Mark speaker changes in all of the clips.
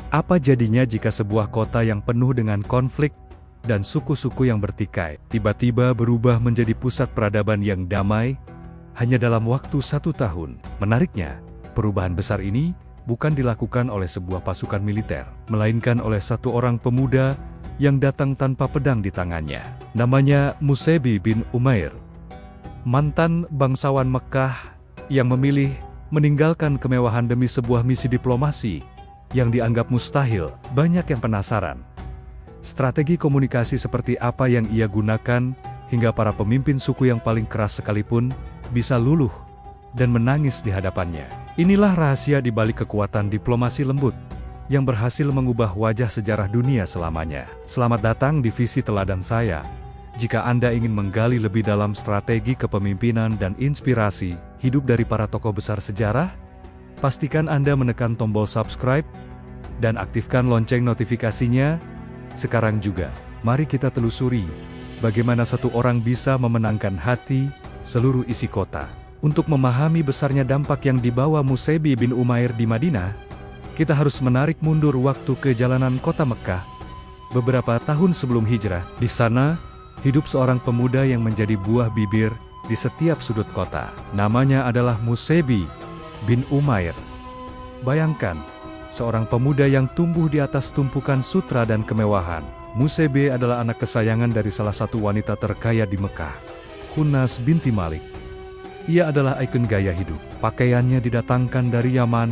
Speaker 1: Apa jadinya jika sebuah kota yang penuh dengan konflik dan suku-suku yang bertikai, tiba-tiba berubah menjadi pusat peradaban yang damai, hanya dalam waktu 1 tahun. Menariknya, perubahan besar ini bukan dilakukan oleh sebuah pasukan militer, melainkan oleh satu orang pemuda yang datang tanpa pedang di tangannya. Namanya Musaibi bin Umair, mantan bangsawan Mekah yang memilih meninggalkan kemewahan demi sebuah misi diplomasi yang dianggap mustahil. Banyak yang penasaran, strategi komunikasi seperti apa yang ia gunakan hingga para pemimpin suku yang paling keras sekalipun bisa luluh dan menangis di hadapannya. Inilah rahasia di balik kekuatan diplomasi lembut yang berhasil mengubah wajah sejarah dunia selamanya. Selamat datang di Visi Teladan saya. Jika Anda ingin menggali lebih dalam strategi kepemimpinan dan inspirasi hidup dari para tokoh besar sejarah, pastikan Anda menekan tombol subscribe dan aktifkan lonceng notifikasinya. Sekarang juga, mari kita telusuri bagaimana satu orang bisa memenangkan hati seluruh isi kota. Untuk memahami besarnya dampak yang dibawa Musaibi bin Umair di Madinah, kita harus menarik mundur waktu ke jalanan kota Mekah beberapa tahun sebelum hijrah. Di sana, hidup seorang pemuda yang menjadi buah bibir di setiap sudut kota. Namanya adalah Musaibi bin Umair. Bayangkan, seorang pemuda yang tumbuh di atas tumpukan sutra dan kemewahan. Musaibi adalah anak kesayangan dari salah satu wanita terkaya di Mekah, Khunas binti Malik. Ia adalah ikon gaya hidup. Pakaiannya didatangkan dari Yaman,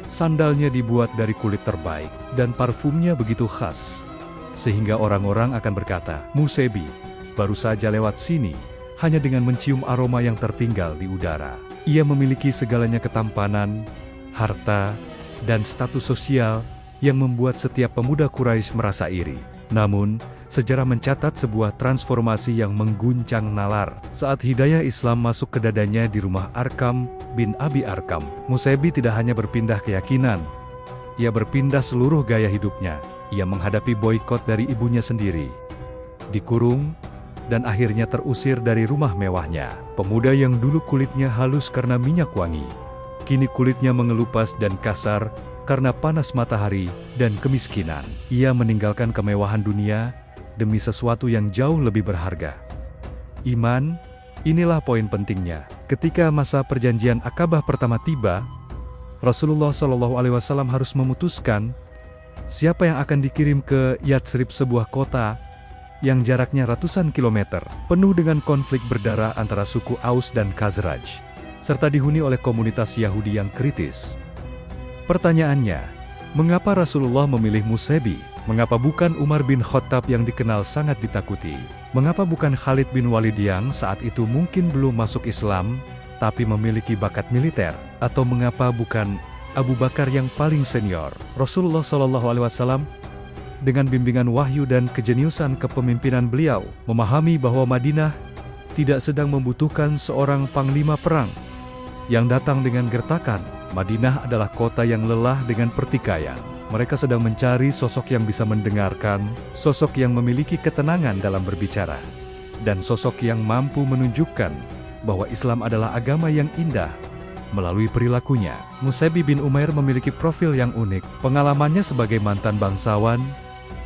Speaker 1: sandalnya dibuat dari kulit terbaik, dan parfumnya begitu khas, sehingga orang-orang akan berkata, Musaibi baru saja lewat sini, hanya dengan mencium aroma yang tertinggal di udara. Ia memiliki segalanya: ketampanan, harta, dan status sosial yang membuat setiap pemuda Quraisy merasa iri. Namun, sejarah mencatat sebuah transformasi yang mengguncang nalar saat hidayah Islam masuk ke dadanya di rumah Arkam bin Abi Arkam. Musaibi tidak hanya berpindah keyakinan, ia berpindah seluruh gaya hidupnya. Ia menghadapi boikot dari ibunya sendiri, dikurung, dan akhirnya terusir dari rumah mewahnya. Pemuda yang dulu kulitnya halus karena minyak wangi, kini kulitnya mengelupas dan kasar karena panas matahari dan kemiskinan. Ia meninggalkan kemewahan dunia demi sesuatu yang jauh lebih berharga: iman. Inilah poin pentingnya. Ketika masa perjanjian Akabah pertama tiba, Rasulullah SAW harus memutuskan siapa yang akan dikirim ke Yatsrib, sebuah kota yang jaraknya ratusan kilometer, penuh dengan konflik berdarah antara suku Aus dan Khazraj, serta dihuni oleh komunitas Yahudi yang kritis. Pertanyaannya, mengapa Rasulullah memilih Musaibi? Mengapa bukan Umar bin Khattab yang dikenal sangat ditakuti? Mengapa bukan Khalid bin Walid yang saat itu mungkin belum masuk Islam, tapi memiliki bakat militer? Atau mengapa bukan Abu Bakar yang paling senior? Rasulullah SAW, dengan bimbingan wahyu dan kejeniusan kepemimpinan beliau, memahami bahwa Madinah tidak sedang membutuhkan seorang panglima perang yang datang dengan gertakan. Madinah adalah kota yang lelah dengan pertikaian. Mereka sedang mencari sosok yang bisa mendengarkan, sosok yang memiliki ketenangan dalam berbicara, dan sosok yang mampu menunjukkan bahwa Islam adalah agama yang indah melalui perilakunya. Musaibi bin Umair memiliki profil yang unik. Pengalamannya sebagai mantan bangsawan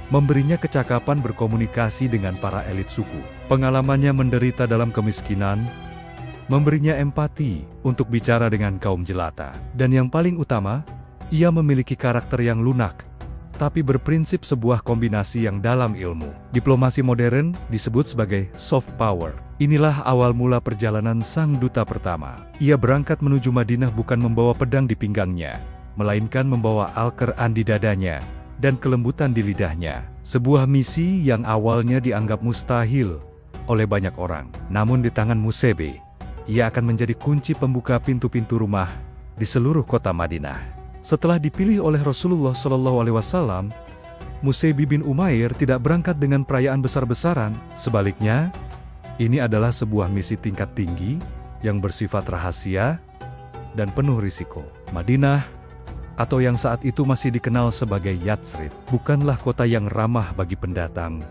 Speaker 1: memberinya kecakapan berkomunikasi dengan para elit suku. Pengalamannya menderita dalam kemiskinan memberinya empati untuk bicara dengan kaum jelata. Dan yang paling utama, ia memiliki karakter yang lunak, tapi berprinsip, sebuah kombinasi yang dalam ilmu. Diplomasi modern disebut sebagai soft power. Inilah awal mula perjalanan sang duta pertama. Ia berangkat menuju Madinah bukan membawa pedang di pinggangnya, melainkan membawa Al-Quran di dadanya dan kelembutan di lidahnya. Sebuah misi yang awalnya dianggap mustahil oleh banyak orang. Namun di tangan Musaibi, ia akan menjadi kunci pembuka pintu-pintu rumah di seluruh kota Madinah. Setelah dipilih oleh Rasulullah SAW, Musaibi bin Umair tidak berangkat dengan perayaan besar-besaran. Sebaliknya, ini adalah sebuah misi tingkat tinggi yang bersifat rahasia dan penuh risiko. Madinah, atau yang saat itu masih dikenal sebagai Yatsrib, bukanlah kota yang ramah bagi pendatang,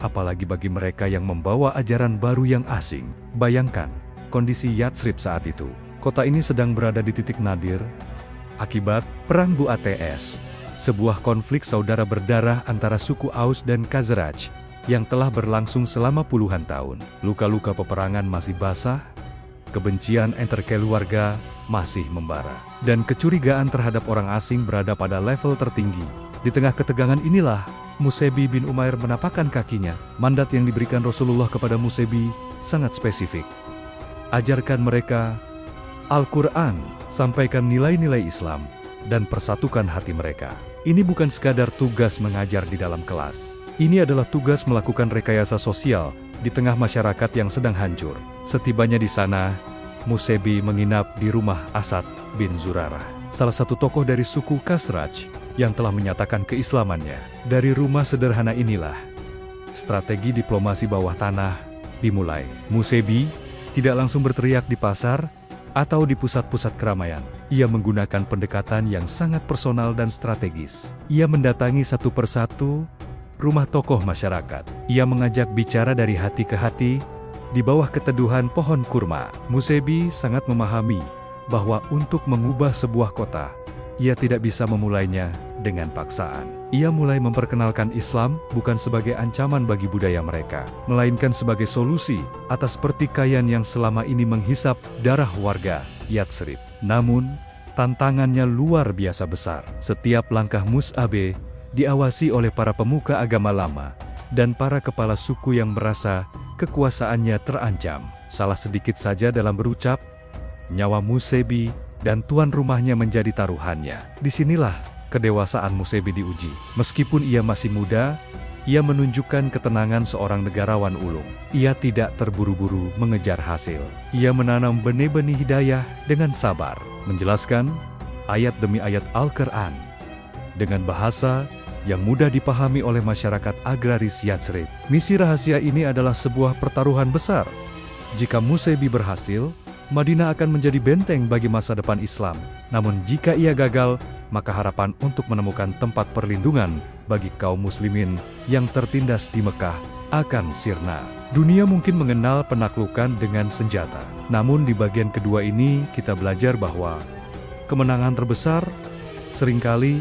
Speaker 1: apalagi bagi mereka yang membawa ajaran baru yang asing. Bayangkan kondisi Yatsrib saat itu. Kota ini sedang berada di titik nadir akibat Perang Bu'ats. sebuah konflik saudara berdarah antara suku Aus dan Khazraj yang telah berlangsung selama puluhan tahun. Luka-luka peperangan masih basah, kebencian antar keluarga masih membara, dan kecurigaan terhadap orang asing berada pada level tertinggi. Di tengah ketegangan inilah, Musabi bin Umair menapakkan kakinya. Mandat yang diberikan Rasulullah kepada Musabi sangat spesifik. Ajarkan mereka Al-Quran, sampaikan nilai-nilai Islam, dan persatukan hati mereka. Ini bukan sekadar tugas mengajar di dalam kelas. Ini adalah tugas melakukan rekayasa sosial di tengah masyarakat yang sedang hancur. Setibanya di sana, Musabi menginap di rumah Asad bin Zurarah, salah satu tokoh dari suku Khazraj yang telah menyatakan keislamannya. Dari rumah sederhana inilah, strategi diplomasi bawah tanah dimulai. Musabi tidak langsung berteriak di pasar atau di pusat-pusat keramaian. Ia menggunakan pendekatan yang sangat personal dan strategis. Ia mendatangi satu persatu rumah tokoh masyarakat. Ia mengajak bicara dari hati ke hati di bawah keteduhan pohon kurma. Musabi sangat memahami bahwa untuk mengubah sebuah kota, ia tidak bisa memulainya dengan paksaan. Ia mulai memperkenalkan Islam bukan sebagai ancaman bagi budaya mereka, melainkan sebagai solusi atas pertikaian yang selama ini menghisap darah warga Yatsrib. Namun, tantangannya luar biasa besar. Setiap langkah Mus'ab diawasi oleh para pemuka agama lama dan para kepala suku yang merasa kekuasaannya terancam. Salah sedikit saja dalam berucap, nyawa Musabi dan tuan rumahnya menjadi taruhannya. Disinilah kedewasaan Musabi diuji. Meskipun ia masih muda, ia menunjukkan ketenangan seorang negarawan ulung. Ia tidak terburu-buru mengejar hasil. Ia menanam benih-benih hidayah dengan sabar, menjelaskan ayat demi ayat Al-Quran dengan bahasa yang mudah dipahami oleh masyarakat agraris Yatsrib. Misi rahasia ini adalah sebuah pertaruhan besar. Jika Musabi berhasil, Madinah akan menjadi benteng bagi masa depan Islam. Namun jika ia gagal, maka harapan untuk menemukan tempat perlindungan bagi kaum muslimin yang tertindas di Mekah akan sirna. Dunia mungkin mengenal penaklukan dengan senjata. Namun di bagian kedua ini kita belajar bahwa kemenangan terbesar seringkali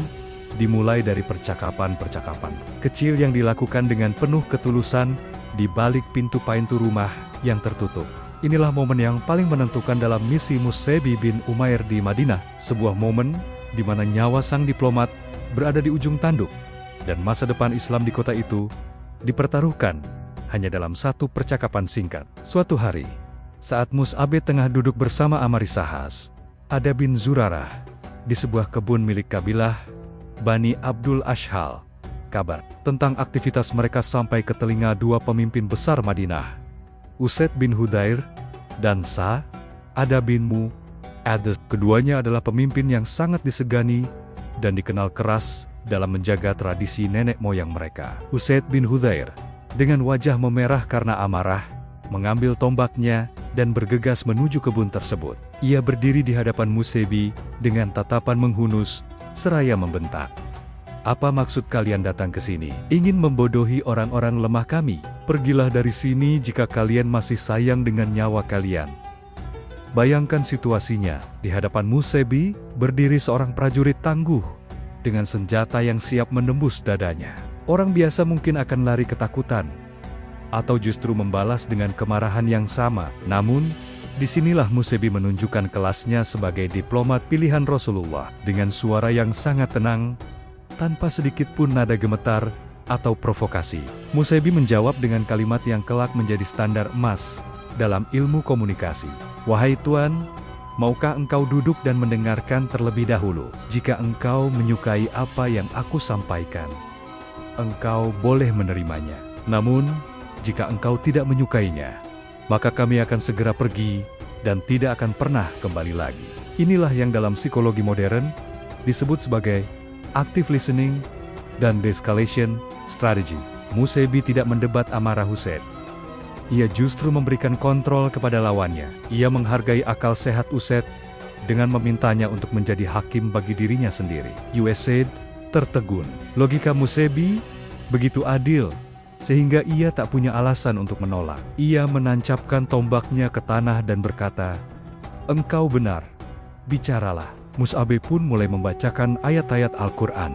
Speaker 1: dimulai dari percakapan-percakapan kecil yang dilakukan dengan penuh ketulusan di balik pintu-pintu rumah yang tertutup. Inilah momen yang paling menentukan dalam misi Musabi bin Umair di Madinah, sebuah momen di mana nyawa sang diplomat berada di ujung tanduk, dan masa depan Islam di kota itu dipertaruhkan hanya dalam satu percakapan singkat. Suatu hari, saat Mus'ab tengah duduk bersama Amarisahas, Ada bin Zurarah, di sebuah kebun milik kabilah Bani Abdul Ashhal, kabar tentang aktivitas mereka sampai ke telinga dua pemimpin besar Madinah, Usaid bin Hudair dan Ada bin Mu'adz. Keduanya adalah pemimpin yang sangat disegani dan dikenal keras dalam menjaga tradisi nenek moyang mereka. Usaid bin Hudair, dengan wajah memerah karena amarah, mengambil tombaknya dan bergegas menuju kebun tersebut. Ia berdiri di hadapan Musabi dengan tatapan menghunus, seraya membentak, "Apa maksud kalian datang ke sini? Ingin membodohi orang-orang lemah kami? Pergilah dari sini jika kalian masih sayang dengan nyawa kalian." Bayangkan situasinya, di hadapan Musabi berdiri seorang prajurit tangguh dengan senjata yang siap menembus dadanya. Orang biasa mungkin akan lari ketakutan atau justru membalas dengan kemarahan yang sama. Namun, disinilah Musabi menunjukkan kelasnya sebagai diplomat pilihan Rasulullah. Dengan suara yang sangat tenang, tanpa sedikit pun nada gemetar atau provokasi, Musabi menjawab dengan kalimat yang kelak menjadi standar emas dalam ilmu komunikasi. "Wahai Tuan, maukah engkau duduk dan mendengarkan terlebih dahulu? Jika engkau menyukai apa yang aku sampaikan, engkau boleh menerimanya. Namun, jika engkau tidak menyukainya, maka kami akan segera pergi dan tidak akan pernah kembali lagi." Inilah yang dalam psikologi modern disebut sebagai active listening dan de-escalation strategy. Musabi tidak mendebat amarah Usaid. Ia justru memberikan kontrol kepada lawannya. Ia menghargai akal sehat Usaid dengan memintanya untuk menjadi hakim bagi dirinya sendiri. Usaid tertegun. Logika Musabi begitu adil, sehingga ia tak punya alasan untuk menolak. Ia menancapkan tombaknya ke tanah dan berkata, "Engkau benar, bicaralah." Mus'ab pun mulai membacakan ayat-ayat Al-Quran.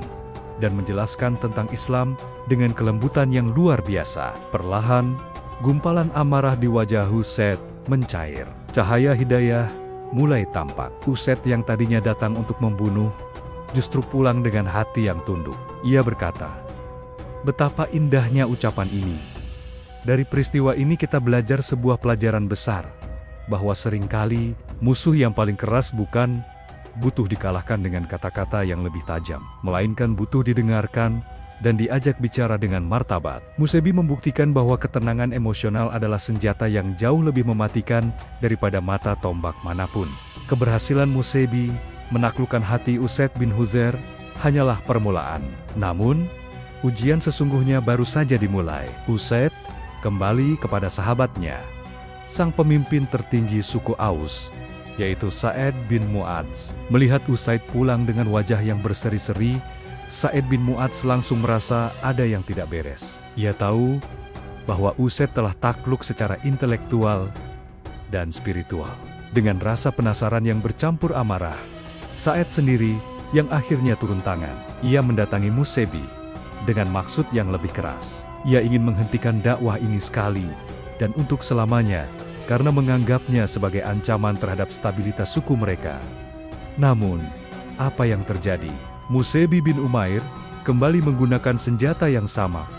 Speaker 1: dan menjelaskan tentang Islam dengan kelembutan yang luar biasa. Perlahan, gumpalan amarah di wajah Usaid mencair. Cahaya hidayah mulai tampak. Usaid yang tadinya datang untuk membunuh, justru pulang dengan hati yang tunduk. Ia berkata, "Betapa indahnya ucapan ini. Dari peristiwa ini kita belajar sebuah pelajaran besar, bahwa seringkali musuh yang paling keras bukan butuh dikalahkan dengan kata-kata yang lebih tajam, melainkan butuh didengarkan dan diajak bicara dengan martabat." Musebi membuktikan bahwa ketenangan emosional adalah senjata yang jauh lebih mematikan daripada mata tombak manapun. Keberhasilan Musebi menaklukkan hati Usaid bin Hudzair hanyalah permulaan. Namun, ujian sesungguhnya baru saja dimulai. Usaid kembali kepada sahabatnya, sang pemimpin tertinggi suku Aus, yaitu Sa'ad bin Mu'adz. Melihat Usaid pulang dengan wajah yang berseri-seri, Sa'ad bin Mu'adz langsung merasa ada yang tidak beres. Ia tahu bahwa Usaid telah takluk secara intelektual dan spiritual. Dengan rasa penasaran yang bercampur amarah, Sa'ad sendiri yang akhirnya turun tangan. Ia mendatangi Musebi dengan maksud yang lebih keras. Ia ingin menghentikan dakwah ini sekali dan untuk selamanya, karena menganggapnya sebagai ancaman terhadap stabilitas suku mereka. Namun, apa yang terjadi? Musebi bin Umair kembali menggunakan senjata yang sama.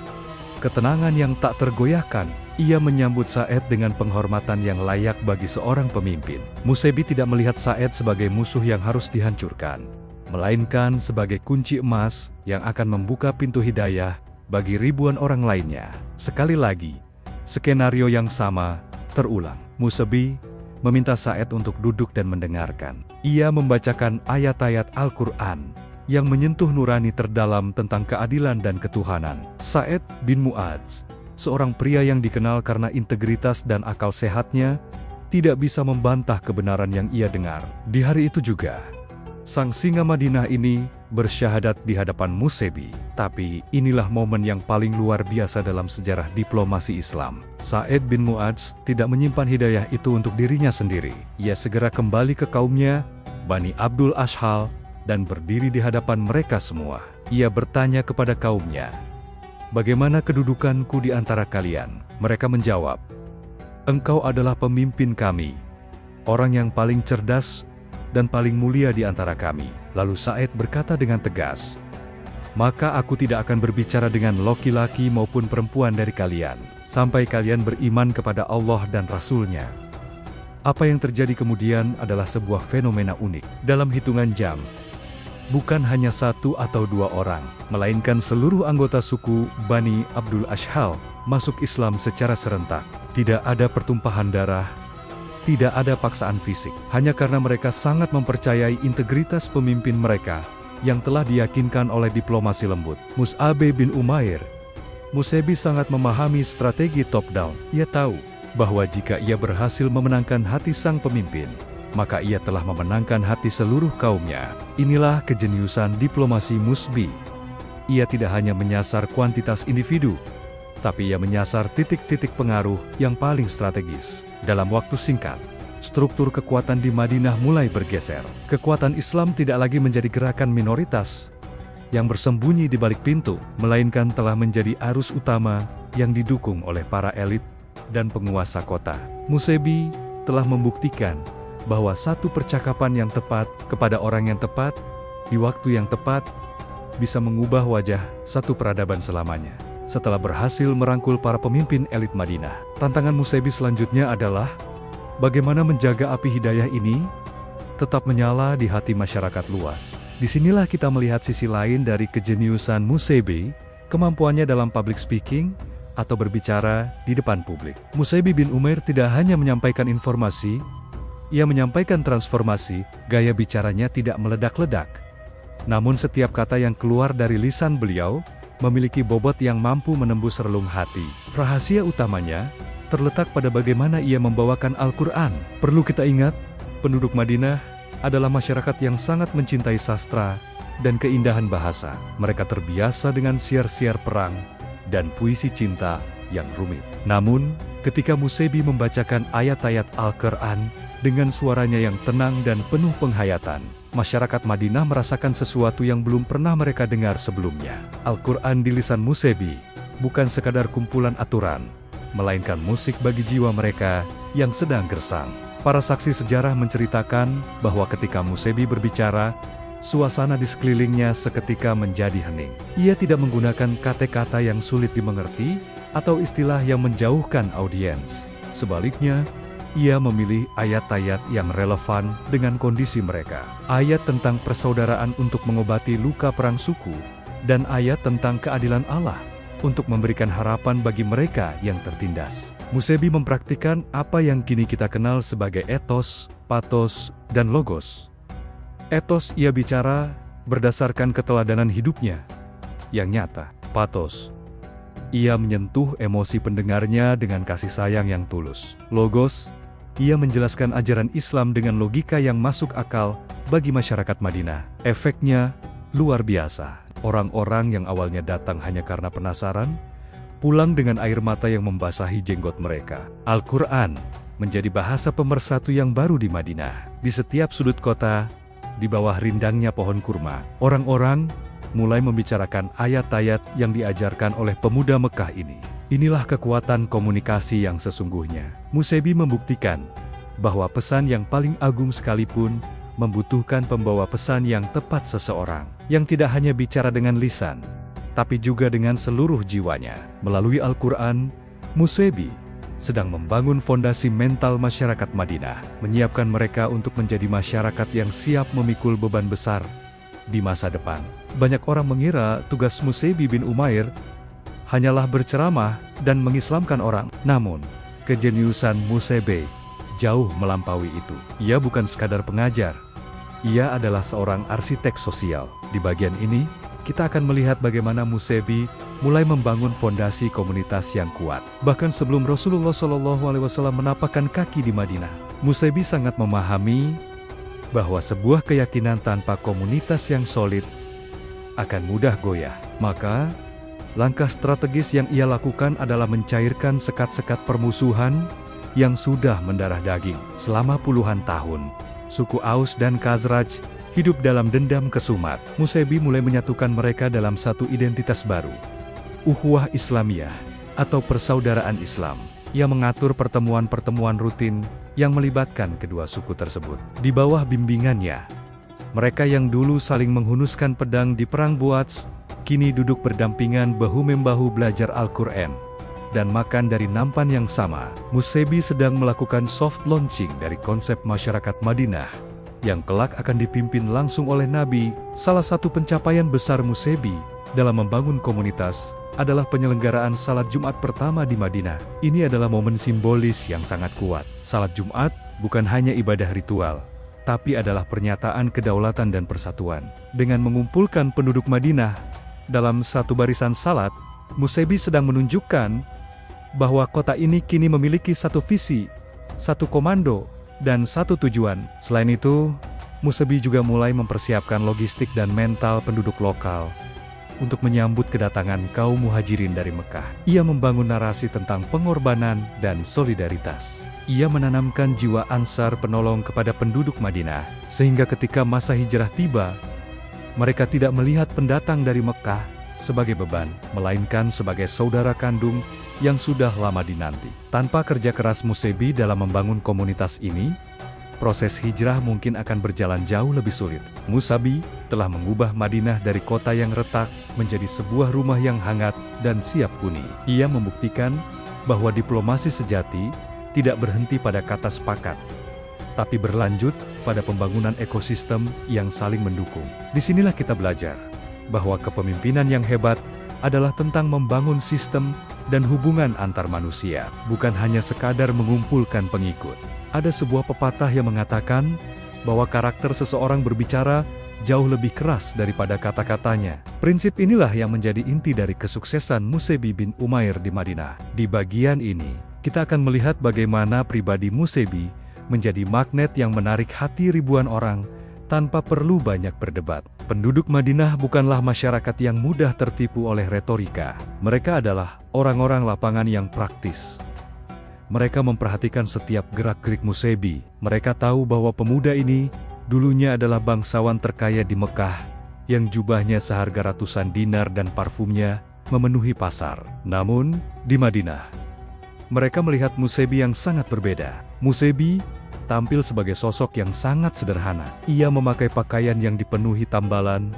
Speaker 1: Ketenangan yang tak tergoyahkan, ia menyambut Sa'ad dengan penghormatan yang layak bagi seorang pemimpin. Musebi tidak melihat Sa'ad sebagai musuh yang harus dihancurkan, melainkan sebagai kunci emas yang akan membuka pintu hidayah bagi ribuan orang lainnya. Sekali lagi, skenario yang sama terulang. Musebi meminta Sa'ad untuk duduk dan mendengarkan. Ia membacakan ayat-ayat Al-Quran yang menyentuh nurani terdalam tentang keadilan dan ketuhanan. Sa'ad bin Mu'adz, seorang pria yang dikenal karena integritas dan akal sehatnya, tidak bisa membantah kebenaran yang ia dengar. Di hari itu juga, sang singa Madinah ini bersyahadat di hadapan Musebi. Tapi inilah momen yang paling luar biasa dalam sejarah diplomasi Islam. Sa'ad bin Mu'adz tidak menyimpan hidayah itu untuk dirinya sendiri. Ia segera kembali ke kaumnya, Bani Abdul Ashhal, dan berdiri di hadapan mereka semua. Ia bertanya kepada kaumnya, "Bagaimana kedudukanku di antara kalian?" Mereka menjawab, "Engkau adalah pemimpin kami, orang yang paling cerdas dan paling mulia di antara kami." Lalu Sa'ad berkata dengan tegas, "Maka aku tidak akan berbicara dengan laki-laki maupun perempuan dari kalian, sampai kalian beriman kepada Allah dan Rasul-Nya." Apa yang terjadi kemudian adalah sebuah fenomena unik. Dalam hitungan jam, bukan hanya satu atau dua orang, melainkan seluruh anggota suku Bani Abdul Ashhal masuk Islam secara serentak. Tidak ada pertumpahan darah, tidak ada paksaan fisik, hanya karena mereka sangat mempercayai integritas pemimpin mereka yang telah diyakinkan oleh diplomasi lembut. Mus'ab bin Umair, Musebi sangat memahami strategi top-down. Ia tahu bahwa jika ia berhasil memenangkan hati sang pemimpin, maka ia telah memenangkan hati seluruh kaumnya. Inilah kejeniusan diplomasi Musbi. Ia tidak hanya menyasar kuantitas individu, tapi ia menyasar titik-titik pengaruh yang paling strategis. Dalam waktu singkat, struktur kekuatan di Madinah mulai bergeser. Kekuatan Islam tidak lagi menjadi gerakan minoritas yang bersembunyi di balik pintu, melainkan telah menjadi arus utama yang didukung oleh para elit dan penguasa kota. Musebi telah membuktikan bahwa satu percakapan yang tepat kepada orang yang tepat di waktu yang tepat bisa mengubah wajah satu peradaban selamanya. Setelah berhasil merangkul para pemimpin elit Madinah, tantangan Musebi selanjutnya adalah bagaimana menjaga api hidayah ini tetap menyala di hati masyarakat luas. Disinilah kita melihat sisi lain dari kejeniusan Musebi, kemampuannya dalam public speaking atau berbicara di depan publik. Musebi bin Umair tidak hanya menyampaikan informasi, ia menyampaikan transformasi. Gaya bicaranya tidak meledak-ledak, namun setiap kata yang keluar dari lisan beliau memiliki bobot yang mampu menembus relung hati. Rahasia utamanya terletak pada bagaimana ia membawakan Al-Quran. Perlu kita ingat, penduduk Madinah adalah masyarakat yang sangat mencintai sastra dan keindahan bahasa. Mereka terbiasa dengan siar-siar perang dan puisi cinta yang rumit. Namun, ketika Musebi membacakan ayat-ayat Al-Quran Dengan suaranya yang tenang dan penuh penghayatan, masyarakat Madinah merasakan sesuatu yang belum pernah mereka dengar sebelumnya. Al-Quran di lisan Musebi bukan sekadar kumpulan aturan, melainkan musik bagi jiwa mereka yang sedang gersang. Para saksi sejarah menceritakan bahwa ketika Musebi berbicara, suasana di sekelilingnya seketika menjadi hening. Ia tidak menggunakan kata-kata yang sulit dimengerti atau istilah yang menjauhkan audiens. Sebaliknya, ia memilih ayat-ayat yang relevan dengan kondisi mereka. Ayat tentang persaudaraan untuk mengobati luka perang suku, dan ayat tentang keadilan Allah untuk memberikan harapan bagi mereka yang tertindas. Musebi mempraktikkan apa yang kini kita kenal sebagai etos, patos, dan logos. Etos ia bicara berdasarkan keteladanan hidupnya yang nyata. Patos, ia menyentuh emosi pendengarnya dengan kasih sayang yang tulus. Logos, ia menjelaskan ajaran Islam dengan logika yang masuk akal bagi masyarakat Madinah. Efeknya luar biasa. Orang-orang yang awalnya datang hanya karena penasaran, pulang dengan air mata yang membasahi jenggot mereka. Al-Quran menjadi bahasa pemersatu yang baru di Madinah. Di setiap sudut kota, di bawah rindangnya pohon kurma, orang-orang mulai membicarakan ayat-ayat yang diajarkan oleh pemuda Mekah ini. Inilah kekuatan komunikasi yang sesungguhnya. Musebi membuktikan bahwa pesan yang paling agung sekalipun membutuhkan pembawa pesan yang tepat, seseorang yang tidak hanya bicara dengan lisan, tapi juga dengan seluruh jiwanya. Melalui Al-Quran, Musebi sedang membangun fondasi mental masyarakat Madinah, menyiapkan mereka untuk menjadi masyarakat yang siap memikul beban besar di masa depan. Banyak orang mengira tugas Musebi bin Umair hanyalah berceramah dan mengislamkan orang. Namun, kejeniusan Musebi jauh melampaui itu. Ia bukan sekadar pengajar. Ia adalah seorang arsitek sosial. Di bagian ini, kita akan melihat bagaimana Musebi mulai membangun fondasi komunitas yang kuat. Bahkan sebelum Rasulullah SAW menapakkan kaki di Madinah, Musebi sangat memahami bahwa sebuah keyakinan tanpa komunitas yang solid akan mudah goyah. Maka, langkah strategis yang ia lakukan adalah mencairkan sekat-sekat permusuhan yang sudah mendarah daging. Selama puluhan tahun, suku Aus dan Khazraj hidup dalam dendam kesumat. Musebi mulai menyatukan mereka dalam satu identitas baru, Ukhuwah Islamiyah atau persaudaraan Islam, yang mengatur pertemuan-pertemuan rutin yang melibatkan kedua suku tersebut. Di bawah bimbingannya, mereka yang dulu saling menghunuskan pedang di perang Buats, kini duduk berdampingan bahu-membahu belajar Al-Quran dan makan dari nampan yang sama. Musebi sedang melakukan soft launching dari konsep masyarakat Madinah yang kelak akan dipimpin langsung oleh Nabi. Salah satu pencapaian besar Musebi dalam membangun komunitas adalah penyelenggaraan salat Jumat pertama di Madinah. Ini adalah momen simbolis yang sangat kuat. Salat Jumat bukan hanya ibadah ritual, tapi adalah pernyataan kedaulatan dan persatuan. Dengan mengumpulkan penduduk Madinah dalam satu barisan salat, Musebi sedang menunjukkan bahwa kota ini kini memiliki satu visi, satu komando, dan satu tujuan. Selain itu, Musebi juga mulai mempersiapkan logistik dan mental penduduk lokal untuk menyambut kedatangan kaum muhajirin dari Mekah. Ia membangun narasi tentang pengorbanan dan solidaritas. Ia menanamkan jiwa ansar penolong kepada penduduk Madinah, sehingga ketika masa hijrah tiba, mereka tidak melihat pendatang dari Mekah sebagai beban, melainkan sebagai saudara kandung yang sudah lama dinanti. Tanpa kerja keras Musebi dalam membangun komunitas ini, proses hijrah mungkin akan berjalan jauh lebih sulit. Musebi telah mengubah Madinah dari kota yang retak menjadi sebuah rumah yang hangat dan siap huni. Ia membuktikan bahwa diplomasi sejati tidak berhenti pada kata sepakat, tapi berlanjut pada pembangunan ekosistem yang saling mendukung. Disinilah kita belajar bahwa kepemimpinan yang hebat adalah tentang membangun sistem dan hubungan antar manusia, bukan hanya sekadar mengumpulkan pengikut. Ada sebuah pepatah yang mengatakan bahwa karakter seseorang berbicara jauh lebih keras daripada kata-katanya. Prinsip inilah yang menjadi inti dari kesuksesan Musebi bin Umair di Madinah. Di bagian ini, kita akan melihat bagaimana pribadi Musebi menjadi magnet yang menarik hati ribuan orang tanpa perlu banyak berdebat. Penduduk Madinah bukanlah masyarakat yang mudah tertipu oleh retorika. Mereka adalah orang-orang lapangan yang praktis. Mereka memperhatikan setiap gerak-gerik Musebi. Mereka tahu bahwa pemuda ini dulunya adalah bangsawan terkaya di Mekah, yang jubahnya seharga ratusan dinar dan parfumnya memenuhi pasar. Namun, di Madinah, mereka melihat Musebi yang sangat berbeda. Musebi tampil sebagai sosok yang sangat sederhana. Ia memakai pakaian yang dipenuhi tambalan,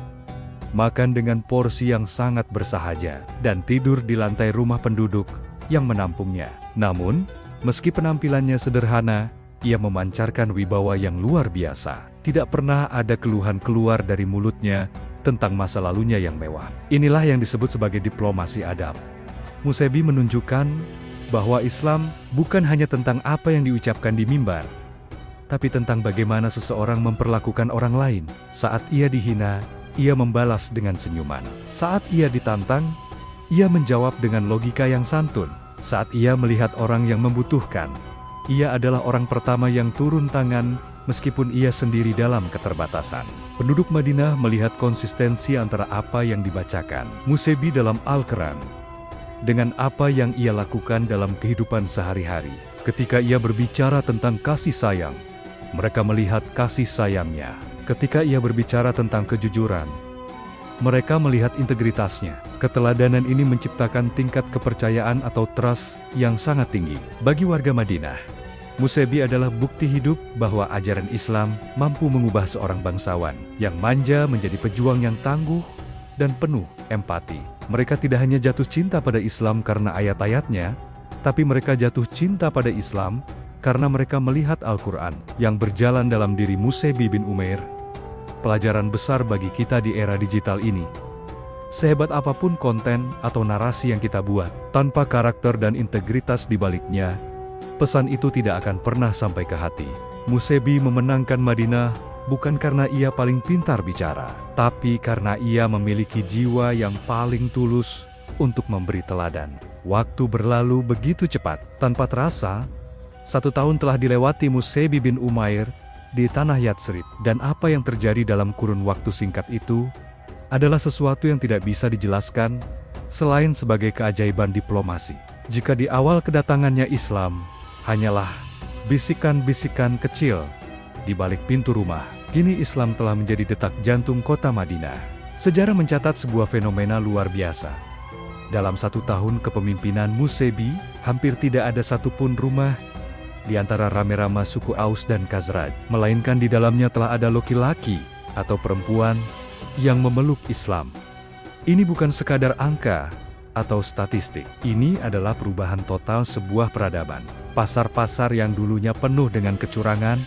Speaker 1: makan dengan porsi yang sangat bersahaja, dan tidur di lantai rumah penduduk yang menampungnya. Namun, meski penampilannya sederhana, ia memancarkan wibawa yang luar biasa. Tidak pernah ada keluhan keluar dari mulutnya tentang masa lalunya yang mewah. Inilah yang disebut sebagai diplomasi adab. Musebi menunjukkan bahwa Islam bukan hanya tentang apa yang diucapkan di mimbar, tapi tentang bagaimana seseorang memperlakukan orang lain. Saat ia dihina, ia membalas dengan senyuman. Saat ia ditantang, ia menjawab dengan logika yang santun. Saat ia melihat orang yang membutuhkan, ia adalah orang pertama yang turun tangan, meskipun ia sendiri dalam keterbatasan. Penduduk Madinah melihat konsistensi antara apa yang dibacakan Musebi dalam Al-Quran dengan apa yang ia lakukan dalam kehidupan sehari-hari. Ketika ia berbicara tentang kasih sayang, mereka melihat kasih sayangnya. Ketika ia berbicara tentang kejujuran, mereka melihat integritasnya. Keteladanan ini menciptakan tingkat kepercayaan atau trust yang sangat tinggi. Bagi warga Madinah, Musebi adalah bukti hidup bahwa ajaran Islam mampu mengubah seorang bangsawan yang manja menjadi pejuang yang tangguh dan penuh empati. Mereka tidak hanya jatuh cinta pada Islam karena ayat-ayatnya, tapi mereka jatuh cinta pada Islam karena mereka melihat Al-Quran yang berjalan dalam diri Musebi bin Umair. Pelajaran besar bagi kita di era digital ini. Sehebat apapun konten atau narasi yang kita buat, tanpa karakter dan integritas di baliknya, pesan itu tidak akan pernah sampai ke hati. Musebi memenangkan Madinah bukan karena ia paling pintar bicara, tapi karena ia memiliki jiwa yang paling tulus untuk memberi teladan. Waktu berlalu begitu cepat, tanpa terasa, 1 tahun telah dilewati Musebi bin Umair di tanah Yatsrib, dan apa yang terjadi dalam kurun waktu singkat itu adalah sesuatu yang tidak bisa dijelaskan selain sebagai keajaiban diplomasi. Jika di awal kedatangannya Islam hanyalah bisikan-bisikan kecil di balik pintu rumah, kini Islam telah menjadi detak jantung kota Madinah. Sejarah mencatat sebuah fenomena luar biasa. Dalam 1 tahun kepemimpinan Musebi, hampir tidak ada satupun rumah di antara rame-rame suku Aus dan Khazraj, melainkan di dalamnya telah ada laki-laki atau perempuan yang memeluk Islam. Ini bukan sekadar angka atau statistik. Ini adalah perubahan total sebuah peradaban. Pasar-pasar yang dulunya penuh dengan kecurangan,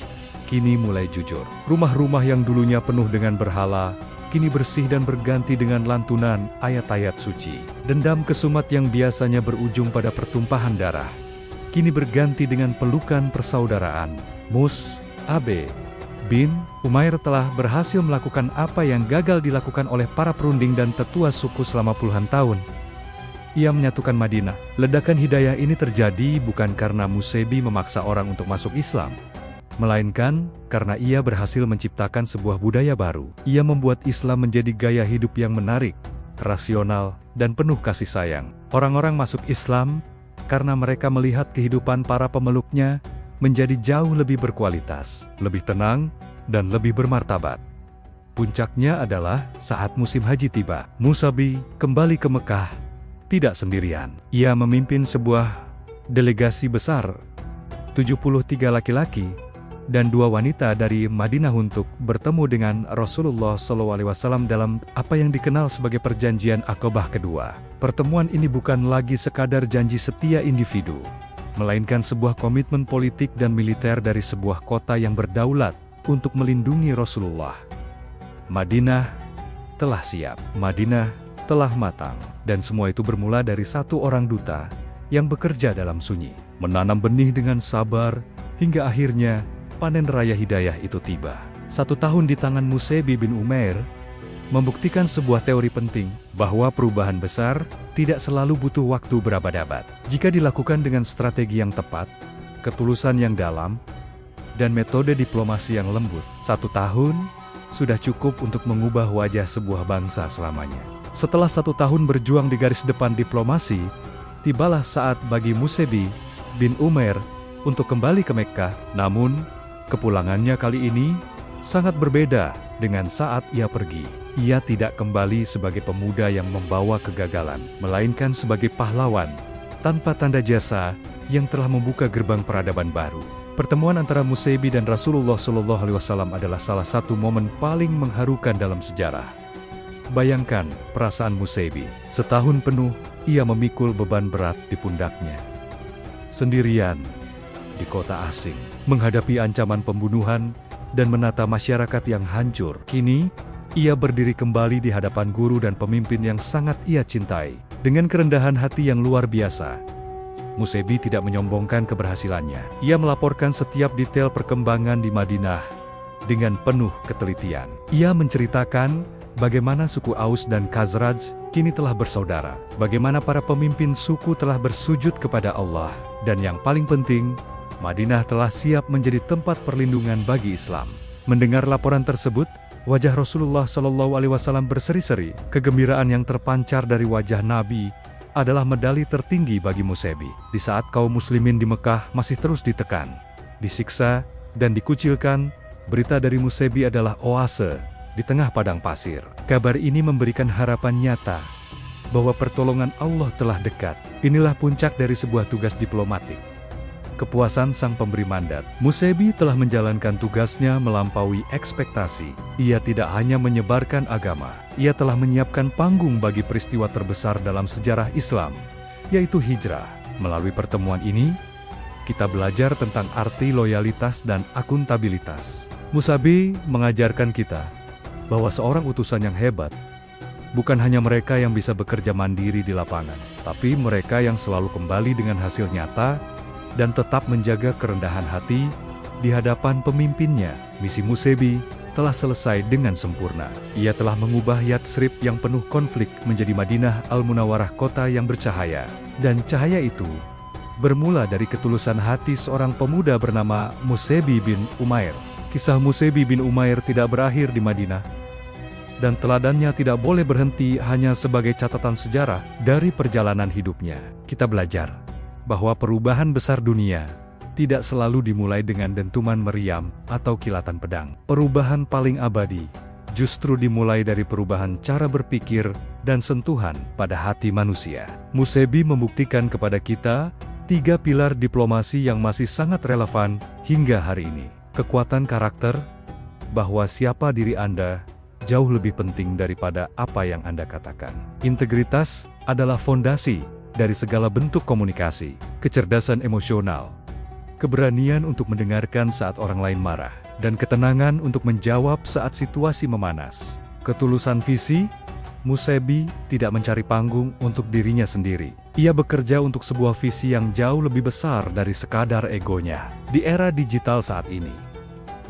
Speaker 1: kini mulai jujur. Rumah-rumah yang dulunya penuh dengan berhala, kini bersih dan berganti dengan lantunan ayat-ayat suci. Dendam kesumat yang biasanya berujung pada pertumpahan darah, kini berganti dengan pelukan persaudaraan. Mus'ab bin Umair telah berhasil melakukan apa yang gagal dilakukan oleh para perunding dan tetua suku selama puluhan tahun. Ia menyatukan Madinah. Ledakan hidayah ini terjadi bukan karena Musebi memaksa orang untuk masuk Islam, melainkan karena ia berhasil menciptakan sebuah budaya baru. Ia membuat Islam menjadi gaya hidup yang menarik, rasional, dan penuh kasih sayang. Orang-orang masuk Islam karena mereka melihat kehidupan para pemeluknya menjadi jauh lebih berkualitas, lebih tenang, dan lebih bermartabat. Puncaknya adalah saat musim haji tiba. Musebi kembali ke Mekah, tidak sendirian. Ia memimpin sebuah delegasi besar, 73 laki-laki, dan 2 wanita dari Madinah untuk bertemu dengan Rasulullah SAW dalam apa yang dikenal sebagai perjanjian Aqabah kedua. Pertemuan ini bukan lagi sekadar janji setia individu, melainkan sebuah komitmen politik dan militer dari sebuah kota yang berdaulat untuk melindungi Rasulullah. Madinah telah siap, Madinah telah matang, dan semua itu bermula dari 1 orang duta yang bekerja dalam sunyi, menanam benih dengan sabar, hingga akhirnya panen raya hidayah itu tiba. 1 tahun di tangan Musebi bin Umair membuktikan sebuah teori penting, bahwa perubahan besar tidak selalu butuh waktu berabad-abad. Jika dilakukan dengan strategi yang tepat, ketulusan yang dalam, dan metode diplomasi yang lembut, 1 tahun sudah cukup untuk mengubah wajah sebuah bangsa selamanya. Setelah 1 tahun berjuang di garis depan diplomasi, tibalah saat bagi Musebi bin Umair untuk kembali ke Mekkah. Namun, kepulangannya kali ini sangat berbeda dengan saat ia pergi. Ia tidak kembali sebagai pemuda yang membawa kegagalan, melainkan sebagai pahlawan tanpa tanda jasa yang telah membuka gerbang peradaban baru. Pertemuan antara Musaibi dan Rasulullah SAW adalah salah satu momen paling mengharukan dalam sejarah. Bayangkan perasaan Musaibi. Setahun penuh, ia memikul beban berat di pundaknya. Sendirian, di kota asing, menghadapi ancaman pembunuhan, dan menata masyarakat yang hancur. Kini, ia berdiri kembali di hadapan guru dan pemimpin yang sangat ia cintai. Dengan kerendahan hati yang luar biasa, Musaibi tidak menyombongkan keberhasilannya. Ia melaporkan setiap detail perkembangan di Madinah dengan penuh ketelitian. Ia menceritakan bagaimana suku Aus dan Khazraj kini telah bersaudara, bagaimana para pemimpin suku telah bersujud kepada Allah, dan yang paling penting, Madinah telah siap menjadi tempat perlindungan bagi Islam. Mendengar laporan tersebut, wajah Rasulullah SAW berseri-seri. Kegembiraan yang terpancar dari wajah Nabi adalah medali tertinggi bagi Musaibi. Di saat kaum muslimin di Mekah masih terus ditekan, disiksa, dan dikucilkan, berita dari Musaibi adalah oase di tengah padang pasir. Kabar ini memberikan harapan nyata bahwa pertolongan Allah telah dekat. Inilah puncak dari sebuah tugas diplomatik. Kepuasan sang pemberi mandat. Musaibi telah menjalankan tugasnya melampaui ekspektasi. Ia tidak hanya menyebarkan agama, ia telah menyiapkan panggung bagi peristiwa terbesar dalam sejarah Islam, yaitu hijrah. Melalui pertemuan ini, kita belajar tentang arti loyalitas dan akuntabilitas. Musaibi mengajarkan kita bahwa seorang utusan yang hebat bukan hanya mereka yang bisa bekerja mandiri di lapangan, tapi mereka yang selalu kembali dengan hasil nyata dan tetap menjaga kerendahan hati di hadapan pemimpinnya. Misi Musaibi telah selesai dengan sempurna. Ia telah mengubah Yatsrib yang penuh konflik menjadi Madinah Al-Munawwarah, kota yang bercahaya. Dan cahaya itu bermula dari ketulusan hati seorang pemuda bernama Musaibi bin Umair. Kisah Musaibi bin Umair tidak berakhir di Madinah, dan teladannya tidak boleh berhenti hanya sebagai catatan sejarah. Dari perjalanan hidupnya, kita belajar bahwa perubahan besar dunia tidak selalu dimulai dengan dentuman meriam atau kilatan pedang. Perubahan paling abadi justru dimulai dari perubahan cara berpikir dan sentuhan pada hati manusia. Musaibi membuktikan kepada kita 3 pilar diplomasi yang masih sangat relevan hingga hari ini. Kekuatan karakter, bahwa siapa diri Anda jauh lebih penting daripada apa yang Anda katakan. Integritas adalah fondasi dari segala bentuk komunikasi. Kecerdasan emosional, keberanian untuk mendengarkan saat orang lain marah, dan ketenangan untuk menjawab saat situasi memanas. Ketulusan visi, Musaibi tidak mencari panggung untuk dirinya sendiri. Ia bekerja untuk sebuah visi yang jauh lebih besar dari sekadar egonya. Di era digital saat ini,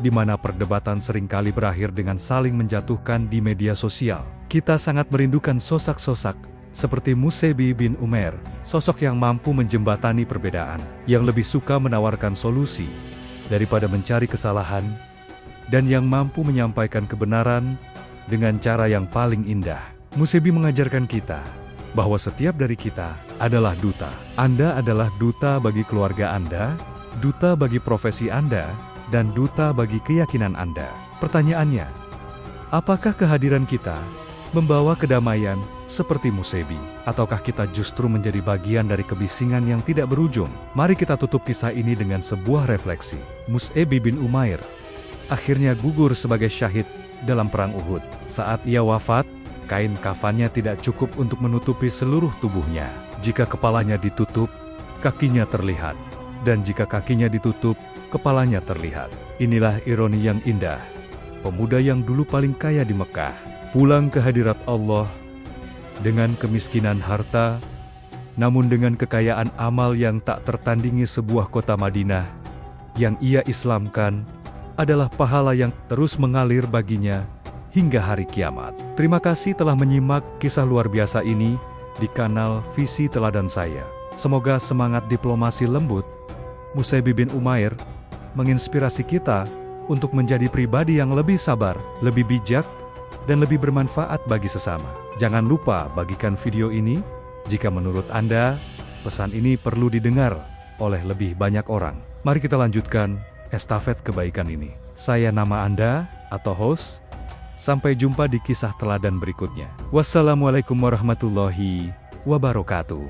Speaker 1: di mana perdebatan seringkali berakhir dengan saling menjatuhkan di media sosial, kita sangat merindukan sosok-sosok seperti Musaibi bin Umair, sosok yang mampu menjembatani perbedaan, yang lebih suka menawarkan solusi daripada mencari kesalahan, dan yang mampu menyampaikan kebenaran dengan cara yang paling indah. Musaibi mengajarkan kita bahwa setiap dari kita adalah duta. Anda adalah duta bagi keluarga Anda, duta bagi profesi Anda, dan duta bagi keyakinan Anda. Pertanyaannya, apakah kehadiran kita membawa kedamaian seperti Musaibi, ataukah kita justru menjadi bagian dari kebisingan yang tidak berujung? Mari kita tutup kisah ini dengan sebuah refleksi. Musaibi bin Umair akhirnya gugur sebagai syahid dalam perang Uhud. Saat ia wafat, kain kafannya tidak cukup untuk menutupi seluruh tubuhnya. Jika kepalanya ditutup, kakinya terlihat, dan jika kakinya ditutup, kepalanya terlihat. Inilah ironi yang indah. Pemuda yang dulu paling kaya di Mekah pulang ke hadirat Allah dengan kemiskinan harta, namun dengan kekayaan amal yang tak tertandingi. Sebuah kota Madinah yang ia Islamkan adalah pahala yang terus mengalir baginya hingga hari kiamat. Terima kasih telah menyimak kisah luar biasa ini di kanal Visi Teladan saya. Semoga semangat diplomasi lembut Musaibi bin Umair menginspirasi kita untuk menjadi pribadi yang lebih sabar, lebih bijak, dan lebih bermanfaat bagi sesama. Jangan lupa bagikan video ini jika menurut Anda pesan ini perlu didengar oleh lebih banyak orang. Mari kita lanjutkan estafet kebaikan ini. Saya nama Anda, atau host. Sampai jumpa di kisah teladan berikutnya. Wassalamualaikum warahmatullahi wabarakatuh.